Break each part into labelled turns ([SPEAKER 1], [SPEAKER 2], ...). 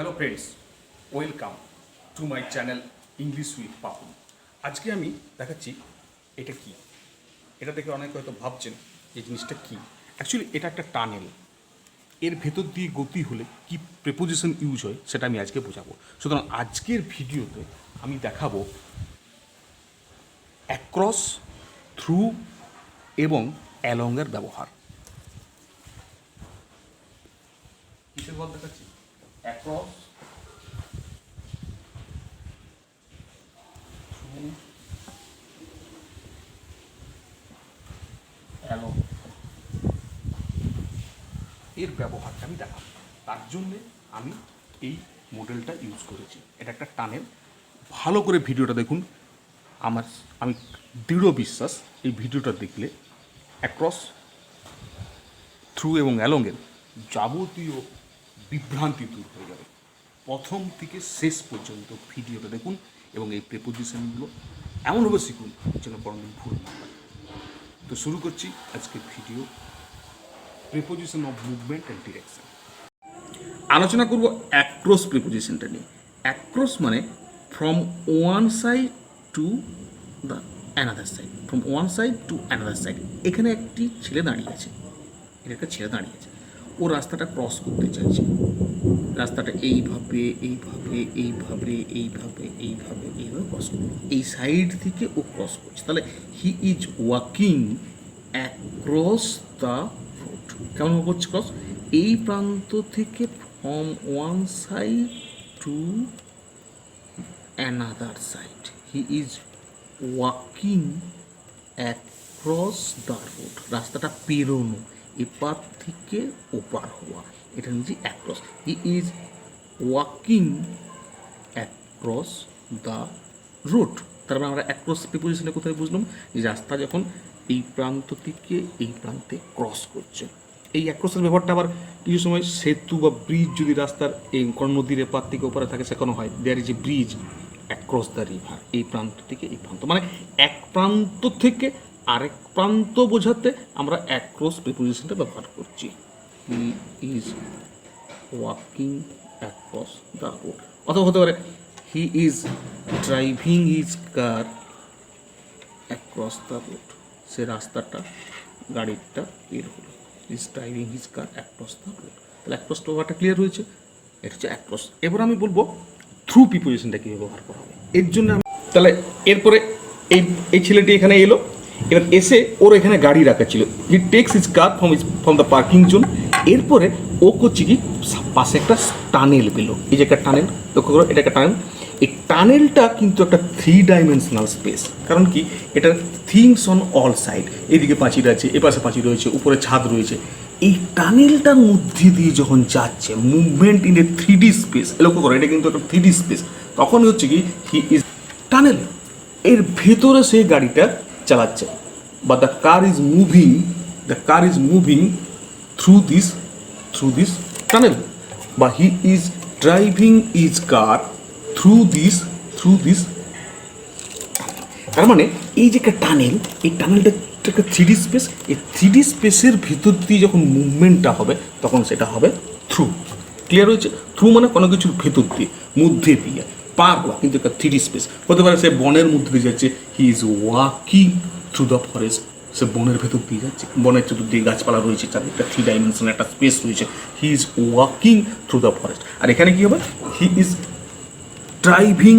[SPEAKER 1] Hello friends, welcome to my channel English with Papon. আজকে আমি দেখাচ্ছি এটা কি। এটা দেখে অনেকে হয়তো ভাবছেন এই জিনিসটা কি। অ্যাকচুয়ালি এটা একটা টানেল। এর ভেতর দিয়ে গতি হলে কি প্রেপোজিশন ইউজ হয় সেটা আমি আজকে বোঝাবো। সুতরাং আজকের ভিডিওতে আমি দেখাবো অ্যাক্রস, থ্রু এবং অ্যালংয়ের ব্যবহার। কিসের বল দেখাচ্ছি? অ্যাক্রস, অ্যালং এর ব্যবহারটা আমি দেখাবো। তার জন্যে আমি এই মডেলটা ইউজ করেছি। এটা একটা টানেল। ভালো করে ভিডিওটা দেখুন। আমি দৃঢ় বিশ্বাস এই ভিডিওটা দেখলে অ্যাক্রস, থ্রু এবং অ্যালংয়ের যাবতীয় বিভ্রান্তি দূর হয়ে যাবে। প্রথম থেকে শেষ পর্যন্ত ভিডিওটা দেখুন এবং এই প্রেপোজিশনগুলো এমনভাবে শিখুন যেন কোনোদিন ভুল না হয়। তো শুরু করছি আজকের video. Preposition of movement and direction. আলোচনা করব অ্যাক্রস প্রিপোজিশনটা নিয়ে। অ্যাক্রস মানে from one side to the another side, from one side to another side. এখানে একটি ছেলে দাঁড়িয়ে আছে, এটা একটা ছেলে দাঁড়িয়ে আছে, ও রাস্তাটা ক্রস করতে চাইছে। রাস্তাটা এইভাবে এইভাবে এইভাবে এইভাবে এইভাবে এইভাবে ক্রস করবে। এই সাইড থেকে ও ক্রস করছে, তাহলে হি is walking across the road. কেমন করছে ক্রস? এই প্রান্ত থেকে from one side to another side he is walking across the road. রাস্তাটা পেরোনো, এপার থেকে ওপার হওয়া, এটা হচ্ছে across. He is walking across the road. তারপরে আমরা অ্যাক্রস প্রিপোজিশনে কোথায় বুঝলাম? যে রাস্তা যখন এই প্রান্ত থেকে এই প্রান্তে ক্রস করছে। এই অ্যাক্রসের ব্যাপারটা আবার কিছু সময় সেতু বা ব্রিজ যদি রাস্তার এই কোনো নদীর এপার থেকে ওপারে থাকে সেখানে হয়। There is a bridge across the river. এই প্রান্ত থেকে এই প্রান্ত, মানে এক প্রান্ত থেকে আরেক প্রান্ত বোঝাতে আমরা অ্যাক্রস প্রিপোজিশনটা ব্যবহার করছি। He is walking across the road. অথবা হতে পারে he is driving his car across the road. সে রাস্তাটা গাড়িটা বের হলো। Is driving his car across the road. তাহলে অ্যাক্রস ব্যাপারটা ক্লিয়ার হয়েছে। এটা হচ্ছে অ্যাক্রস। এবার আমি বলবো থ্রু প্রিপোজিশনটা কী ব্যবহার করা হবে। এর জন্য তাহলে এরপরে এই ছেলেটি এখানে এলো, এবার এসে ওর এখানে গাড়ি রাখা ছিল। He takes his car from the parking zone. এরপরে ও করছে কি, পাশে একটা টানেল পেলো। এই যে একটা টানেল, লক্ষ্য করো, এটা একটা টানেল। এই টানেলটা কিন্তু একটা 3 ডাইমেনশনাল স্পেস। কারণ কি, এটা থিংস অন অল সাইড। এদিকে পাঁচিল আছে, এপাশে পাঁচিল রয়েছে, উপরে ছাদ রয়েছে। এই টানেলটার মধ্যে দিয়ে যখন যাচ্ছে, movement in a 3D space, লক্ষ্য করো, এটা কিন্তু একটা 3D স্পেস। তখন হচ্ছে কি, হি ইজ টানেল, এর ভেতরে সে গাড়িটা চালাচ্ছে। বা the car is moving through this tunnel. বা he is driving is car through this. তার মানে এই যে একটা টানেল, এই টানেলটা একটা 3D স্পেস। এই 3D স্পেসের ভিতর দিয়ে যখন মুভমেন্টটা হবে তখন সেটা হবে থ্রু। ক্লিয়ার হয়েছে? থ্রু মানে কোনো কিছুর ভেতর দিয়ে, মধ্যে দিয়ে পার হওয়া, কিন্তু একটা 3D স্পেস। হতে পারে সে বনের মধ্যে দিয়ে যাচ্ছে, he is walking through the forest. সে বনের ভেতর দিয়ে যাচ্ছে, বনের চতুর্দিকে গাছপালা রয়েছে, চারদিকটা 3 ডাইমেনশনাল একটা স্পেস রয়েছে। He is walking through the forest. আর এখানে কী হবে? হি ইজ ড্রাইভিং,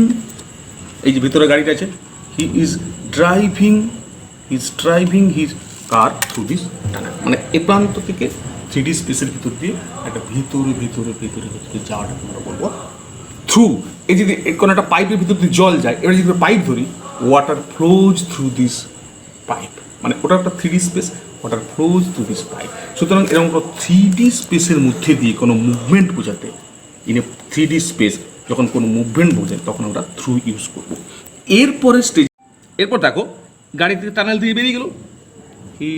[SPEAKER 1] এই যে ভিতরে গাড়িটা আছে, হি is driving his car through this tunnel. মানে এ প্রান্ত থেকে 3D স্পেসের ভিতর দিয়ে একটা ভিতরে যাওয়াটাকে আমরা বলবো থ্রু। এই যদি কোনো একটা পাইপের ভিতর দিয়ে জল যায়, এবার যদি পাইপ ধরি, water flows through this pipe. মানে ওটা একটা 3D space, water flows through this pipe. সুতরাং এরকম 3D স্পেসের মধ্যে দিয়ে কোনো মুভমেন্ট বোঝাতে, ইন এ 3D স্পেস যখন কোনো মুভমেন্ট বোঝায় তখন আমরা থ্রু ইউজ করবো। এরপর দেখো, গাড়ি থেকে টানেল দিয়ে বেরিয়ে গেল। He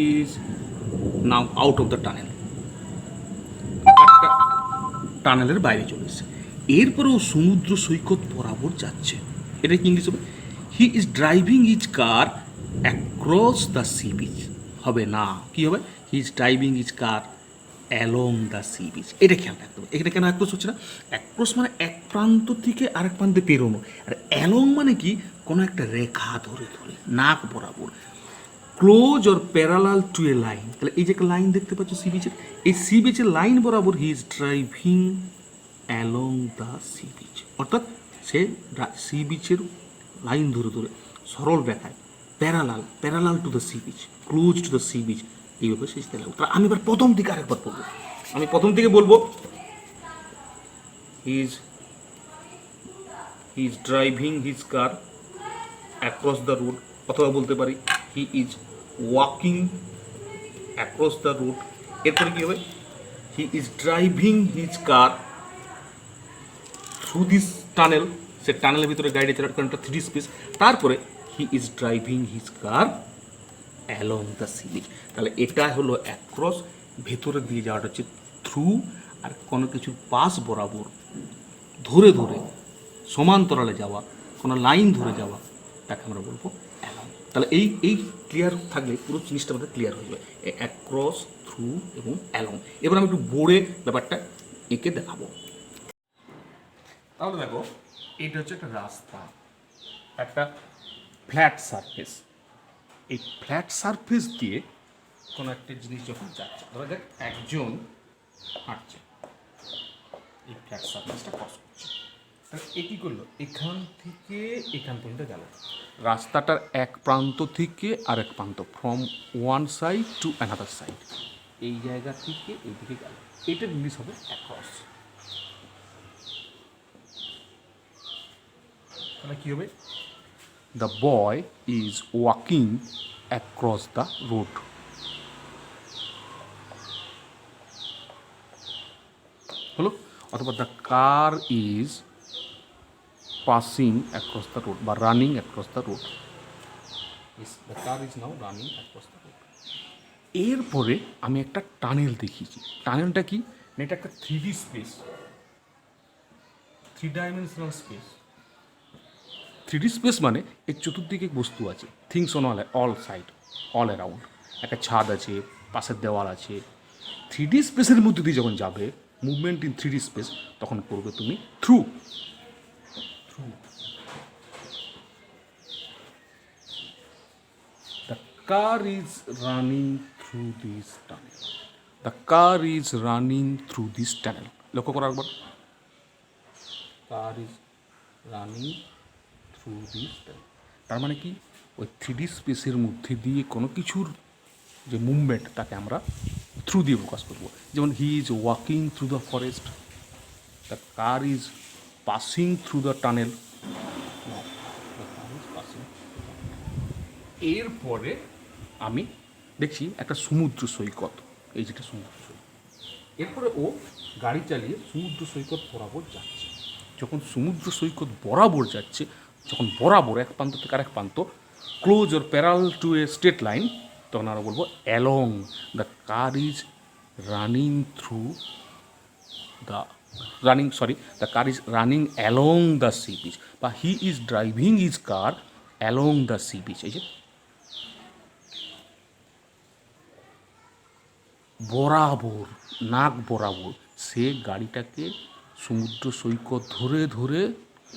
[SPEAKER 1] is now out of the tunnel. টানেলের বাইরে চলে এসেছে। এরপরেও সমুদ্র সৈকত বরাবর যাচ্ছে। এটা কি ইংলিশ হবে? He is driving is car across the sea beach. হবে না, কি হবে? He is driving is car along the sea beach. এটা খেয়াল রাখতে হবে। এখানে কেন অ্যাক্রস হচ্ছে না? অ্যাক্রস মানে এক প্রান্ত থেকে আরেক প্রান্তে পেরোনো, আর অ্যালং মানে কি কোনো একটা রেখা ধরে ধরে নাক বরাবর, close or parallel to A line. তাহলে এই যে একটা লাইন দেখতে পাচ্ছ সি বিচের, এই সি বিচের লাইন বরাবর হি is driving along the sea beach, অর্থাৎ সে সি বিচের লাইন ধরে ধরে সরল রেখায় parallel to the sea beach, close to the sea beach, এইভাবে সে যেতে লাগলো। আমি এবার প্রথম দিকে আরেকবার বলবো, আমি প্রথম দিকে বলবো he is driving his car across the road, অথবা বলতে পারি he is walking across the road. এরপরে কী হবে? He is driving his car through this tunnel, সে টানেলের ভিতরে গাড়ি চালার কারণ একটা 3D স্পেস। তারপরে he is driving his car along the sea beach. তাহলে এটা হলো অ্যাক্রস, ভেতরে দিয়ে যাওয়াটা হচ্ছে থ্রু, আর কোনো কিছুর পাশ বরাবর ধরে ধরে সমান্তরালে যাওয়া, কোনো লাইন ধরে যাওয়া, তাকে আমরা বলবো অ্যালং। তাহলে এই ক্লিয়ার থাকলে পুরো জিনিসটা আমাদের ক্লিয়ার হয়ে যাবে, অ্যাক্রস, থ্রু এবং অ্যালং। এবার আমি একটু বোর্ডে ব্যাপারটা এঁকে দেখাবো। তাহলে দেখো, এটা হচ্ছে একটা রাস্তা, একটা ফ্ল্যাট সারফেস। এই ফ্ল্যাট সারফেস দিয়ে কোনো একটা জিনিস যখন যাচ্ছে, ধরা যাক একজন হাঁটছে, এই ফ্ল্যাট সারফেসটা ক্রস করছে, তাহলে এ কী করলো? এখান থেকে এখান পর্যন্ত গেল, রাস্তাটার এক প্রান্ত থেকে আরেক প্রান্ত, from one side to another side, এই জায়গা থেকে এইদিকে গেল, এটা রিলিজ হবে অ্যাক্রস। তাহলে কী হবে? The boy is walking across the road. হলো? অথবা the car is passing across the road বা running across the road. The car is now running across the road. এরপরে আমি একটা টানেল দেখিয়েছি। টানেলটা কি? এটা একটা 3D space, 3 dimensional space. 3D space মানে এর চতুর্দিকে বস্তু আছে, things on all side, all around. একটা ছাদ আছে, পাশের দেওয়াল আছে। 3D স্পেসের মধ্যে দিয়ে যখন যাবে, মুভমেন্ট ইন 3D স্পেস, তখন করবে তুমি through. The car is running through this tunnel. The car is running through this tunnel. লক্ষ্য করা একবার, কার is running through this tunnel. তার মানে কি? ওই 3D স্পেসের মধ্যে দিয়ে কোনো কিছুর যে মুভমেন্ট, তাকে আমরা থ্রু দিয়ে প্রকাশ করবো। যেমন হি is walking through the forest, the car is passing through the tunnel. এরপরে আমি দেখছি একটা সমুদ্র সৈকত, এই যেটা সমুদ্র সৈকত। এরপরে ও গাড়ি চালিয়ে সমুদ্র সৈকত বরাবর যাচ্ছে। যখন সমুদ্র সৈকত বরাবর যাচ্ছে, যখন বরাবর এক প্রান্ত থেকে আরেক প্রান্ত, close or parallel to a straight line, তখন আমরা বলবো along. The car is running through the the car is running along the sea beach, বা he is driving his car along the sea beach. এই যে বরাবর, নাক বরাবর সে গাড়িটাকে সমুদ্র সৈকত ধরে ধরে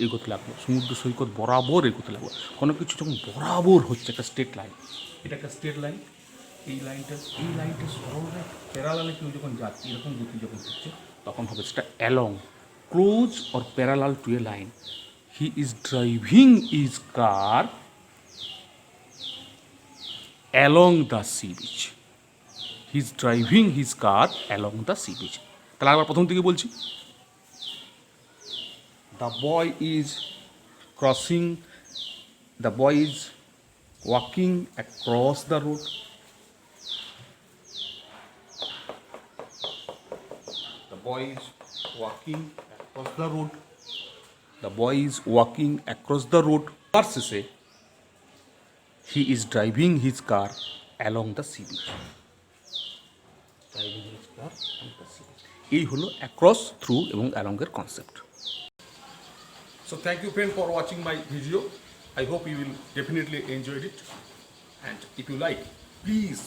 [SPEAKER 1] এগোতে লাগলো, সমুদ্র সৈকত বরাবর এগোতে লাগলো। কোনো কিছু যখন বরাবর হচ্ছে, একটা স্ট্রেট লাইন, এটা একটা স্ট্রেট লাইন, এই লাইনটা সরল প্যারালালে কেউ যখন যাচ্ছে, এরকম গতি যখন হচ্ছে, তখন হবে সেটা along, close or parallel to A line. He is driving is car along the sea beach. He is driving his car along the sea beach. তাহলে আবার প্রথম থেকে বলছি, the boy is crossing, the boy is walking across the road. The boy is walking across the road. The boy is walking across the road. তার শেষে হি is driving his car along the sea beach. এই হলো across, through এবং অ্যালংয়ের concept. So thank you friend for watching my video. I hope you will definitely enjoy it, and if you like, please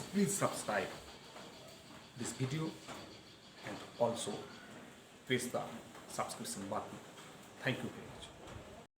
[SPEAKER 1] subscribe this video
[SPEAKER 2] also press the subscription button. Thank you very much.